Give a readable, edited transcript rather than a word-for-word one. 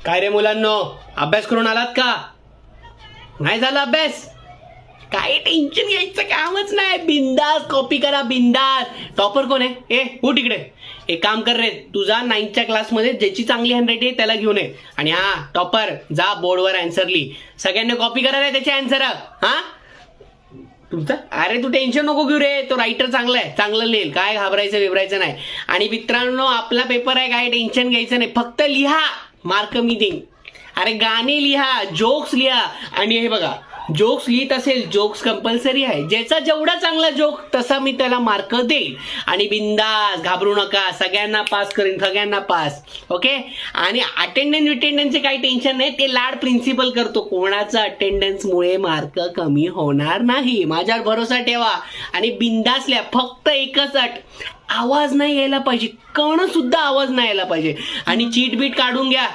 काय रे मुलांनो, अभ्यास करून आलात का? नाही झाला अभ्यास? काही टेन्शन घ्यायचं कामच नाही, बिंदास कॉपी करा, बिंदास. टॉपर कोण आहे? ए हो तिकडे. एक काम कर रे, तुझा 9th क्लासमध्ये ज्याची चांगली हँडरायटिंग आहे त्याला घेऊन ये. आणि हा टॉपर, जा बोर्डवर आन्सर लिही. सगळ्यांनी कॉपी करा रे त्याचे आन्सर. हा तुमचा? अरे तू टेन्शन नको घेऊ रे, तो रायटर चांगला आहे, चांगलं लिहिल, काय घाबरायचं बिबरायचं नाही. आणि मित्रांनो, आपला पेपर आहे, काय टेन्शन घ्यायचं नाही, फक्त लिहा, मार्क मी देईन. अरे गाणे लिहा, जोक्स लिहा. आणि हे बघा, जोक्स लिहित असेल, जोक्स कंपल्सरी आहे, ज्याचा जेवढा चांगला जोक तसा मी त्याला मार्क देईन. आणि बिंदास, घाबरू नका, सगळ्यांना पास करीन, सगळ्यांना पास. ओके. आणि अटेंडन्सचे काही टेन्शन नाही, ते लाड प्रिन्सिपल करतो, कोणाचा अटेंडन्समुळे मार्क कमी होणार नाही, माझ्यावर भरोसा ठेवा. आणि बिंदास लिहा, फक्त एकच अट, आवाज नाही यायला पाहिजे, कण सुद्धा आवाज नाही यायला पाहिजे. आणि चीट बीट काढून घ्या,